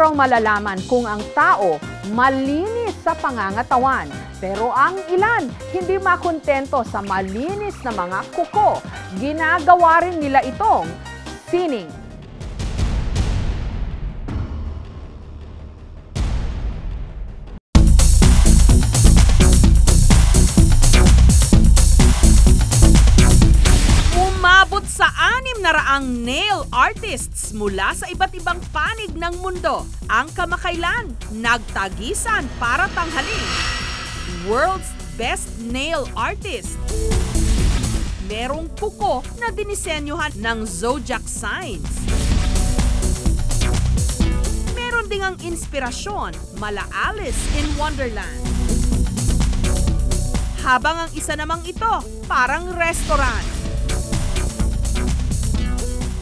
raw malalaman kung ang tao malinis sa pangangatawan. Pero ang ilan hindi makontento sa malinis na mga kuko. Ginagawa rin nila itong sining. Umabot sa 600 nail artists mula sa iba't ibang panig ng mundo ang kamakailan nagtagisan para tanghalin World's Best Nail Artist. Merong kuko na dinisenyohan ng zodiac signs. Meron ding ang inspirasyon mala Alice in Wonderland. Habang ang isa namang ito parang restaurant.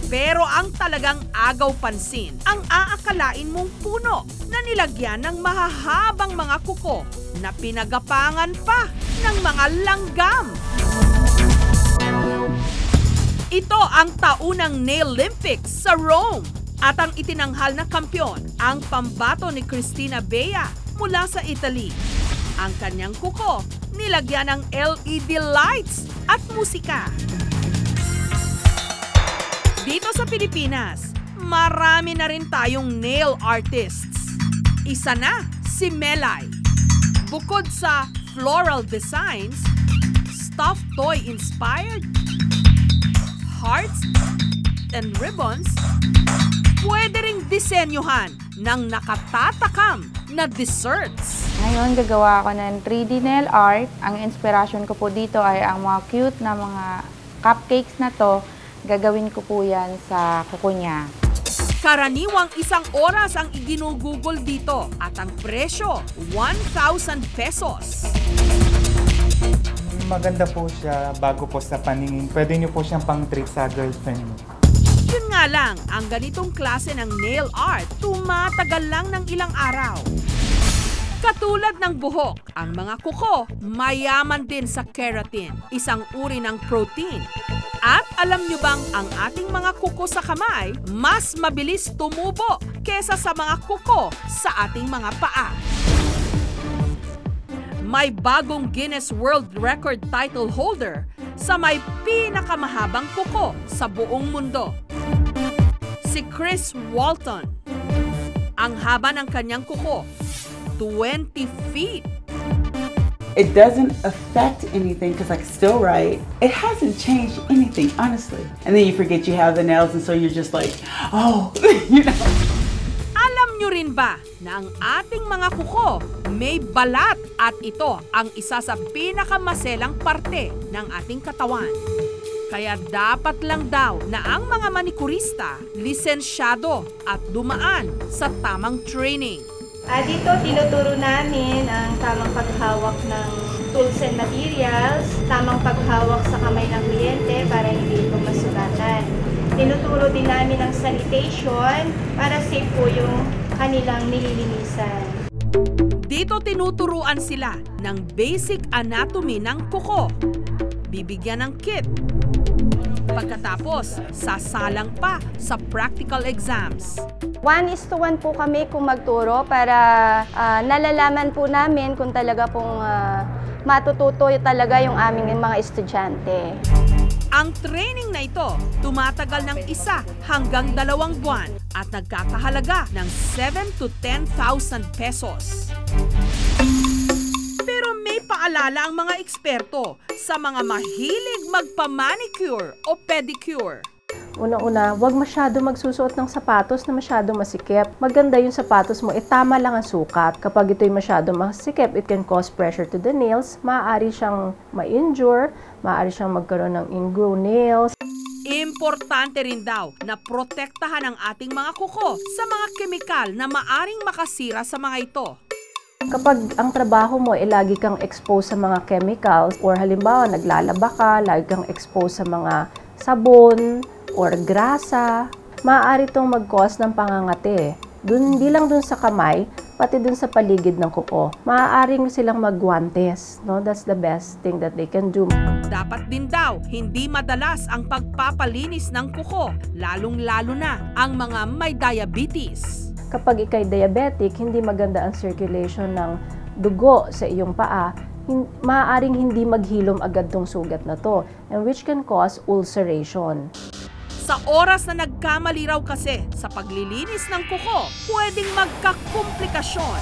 Pero ang talagang agaw pansin, ang aakalain mong puno na nilagyan ng mahahabang mga kuko na pinagapangan pa ng mga langgam. Ito ang taunang Nail Olympics sa Rome at ang itinanghal na kampyon, ang pambato ni Cristina Bea mula sa Italy. Ang kanyang kuko nilagyan ng LED lights at musika. Dito sa Pilipinas, marami na rin tayong nail artists. Isa na si Melay. Bukod sa floral designs, stuffed toy inspired, hearts and ribbons, pwede ring disenyohan ng nakatatakam na desserts. Ngayon, gagawa ako ng 3D nail art. Ang inspiration ko po dito ay ang mga cute na mga cupcakes na to. Gagawin ko po yan sa kuko niya. Karaniwang 1 oras ang iginugugol dito at ang presyo, 1,000 pesos. Maganda po siya bago po sa paningin. Pwede niyo po siyang pang-treat sa girlfriend mo. Yun nga lang, ang ganitong klase ng nail art, tumatagal lang ng ilang araw. Katulad ng buhok, ang mga kuko mayaman din sa keratin, isang uri ng protein. At alam nyo bang ang ating mga kuko sa kamay mas mabilis tumubo kesa sa mga kuko sa ating mga paa? May bagong Guinness World Record title holder sa may pinakamahabang kuko sa buong mundo. Si Chris Walton. Ang haba ng kanyang kuko, 20 feet. It doesn't affect anything because I can still write. It hasn't changed anything, honestly. And then you forget you have the nails and so you're just like, oh, you know. Alam nyo rin ba na ang ating mga kuko may balat at ito ang isa sa pinakamaselang parte ng ating katawan. Kaya dapat lang daw na ang mga manikurista lisensyado at dumaan sa tamang training. Dito, tinuturo namin ang tamang paghawak ng tools and materials, tamang paghawak sa kamay ng kliyente para hindi ito masugatan. Tinuturo din namin ang sanitation para safe po yung kanilang nililinisan. Dito tinuturuan sila ng basic anatomy ng kuko. Bibigyan ng kit. Pagkatapos, sasalang pa sa practical exams. 1:1 po kami kung magturo para nalalaman po namin kung talaga pong matututo talaga yung aming mga estudyante. Ang training na ito tumatagal ng 1 hanggang 2 buwan at nagkakahalaga ng 7 to 10,000 pesos. Pero may paalala ang mga eksperto sa mga mahilig magpa-manicure o pedicure. Una-una, huwag masyado magsusuot ng sapatos na masyado masikip. Maganda yung sapatos mo, tama lang ang sukat. Kapag ito'y masyado masikip, it can cause pressure to the nails. Maaari siyang ma-injure, maaari siyang magkaroon ng ingrown nails. Importante rin daw na protektahan ang ating mga kuko sa mga kemikal na maaring makasira sa mga ito. Kapag ang trabaho mo ay lagi kang exposed sa mga chemicals or halimbawa naglalaba ka, lagi kang exposed sa mga sabon or grasa, maaari itong mag-cause ng pangangati. Hindi lang dun sa kamay, pati dun sa paligid ng kuko. Maaaring silang magguantes. No? That's the best thing that they can do. Dapat din daw, hindi madalas ang pagpapalinis ng kuko, lalong-lalo na ang mga may diabetes. Kapag ikay diabetic, hindi maganda ang circulation ng dugo sa iyong paa, maaaring hindi maghilom agad tong sugat na to, and which can cause ulceration. Sa oras na nagkamali raw kasi sa paglilinis ng kuko, pwedeng magkakomplikasyon.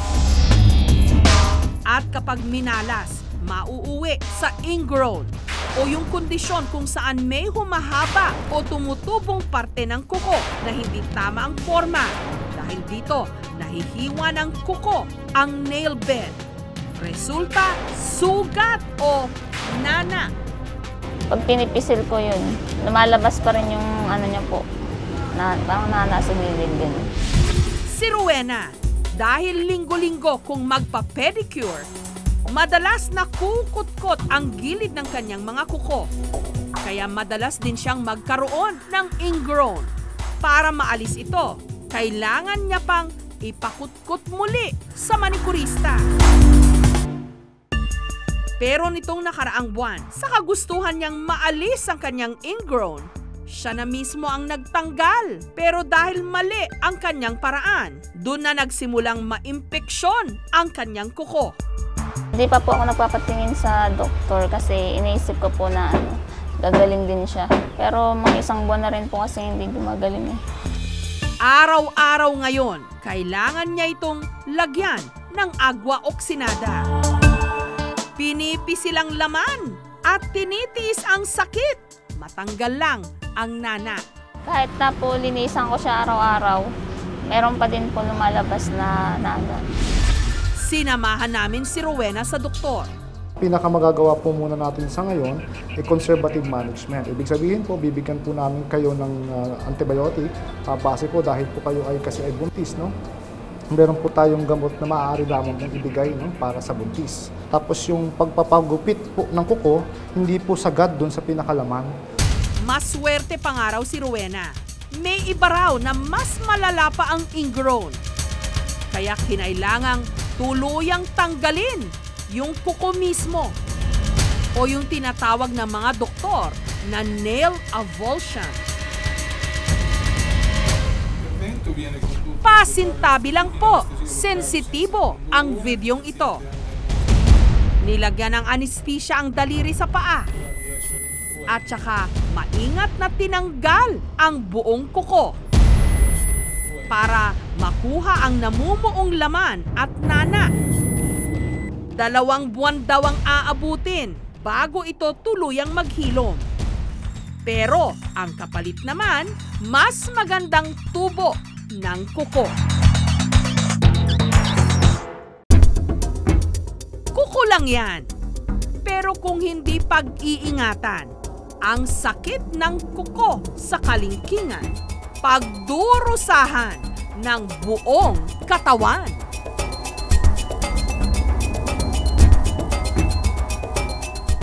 At kapag minalas, mauuwi sa ingrown o yung kondisyon kung saan may humahaba o tumutubong parte ng kuko na hindi tama ang forma. Dahil dito, nahihiwa ng kuko ang nail bed. Resulta, sugat o nana. Pag pinipisil ko yun, lumalabas pa rin yung ano niya po, parang nana sa gilid ganun. Si Rowena, dahil linggo-linggo kung magpa-pedicure, madalas nakukot-kot ang gilid ng kanyang mga kuko. Kaya madalas din siyang magkaroon ng ingrown. Para maalis ito, kailangan niya pang ipakutkot muli sa manikurista. Pero nitong nakaraang buwan, sa kagustuhan niyang maalis ang kanyang ingrown, siya na mismo ang nagtanggal. Pero dahil mali ang kanyang paraan, doon na nagsimulang maimpeksyon ang kanyang kuko. Hindi pa po ako nagpapatingin sa doktor kasi iniisip ko po na gagaling din siya. Pero mga isang buwan na rin po kasi hindi gumagaling eh. Araw-araw ngayon, kailangan niya itong lagyan ng agwa oksinada. Pinipisil ang laman at tinitiis ang sakit. Matanggal lang ang nana. Kahit na po linisan ko siya araw-araw, meron pa din po lumalabas na nana. Sinamahan namin si Rowena sa doktor. Pinakamagagawa po muna natin sa ngayon ay conservative management. Ibig sabihin po, bibigyan po namin kayo ng antibiotic, base po dahil po kayo ay kasi ay buntis, no? Meron po tayong gamot na maaari lamang mong ibigay, no, para sa buntis. Tapos yung pagpapagupit po ng kuko, hindi po sagad dun sa pinakalaman. Maswerte pangaraw si Rowena. May iba raw na mas malala pa ang ingrown. Kaya kinailangang tuluyang tanggalin yung kuko mismo o yung tinatawag ng mga doktor na nail avulsion. Pasintabi lang po, sensitibo ang videong ito. Nilagyan ng anesthesia ang daliri sa paa. At saka maingat na tinanggal ang buong kuko para makuha ang namumuong laman at nana. 2 buwan daw ang aabutin bago ito tuluyang maghilom. Pero ang kapalit naman, mas magandang tubo ng kuko. Kuko lang yan. Pero kung hindi pag-iingatan, ang sakit ng kuko sa kalingkingan, pagdurusahan ng buong katawan.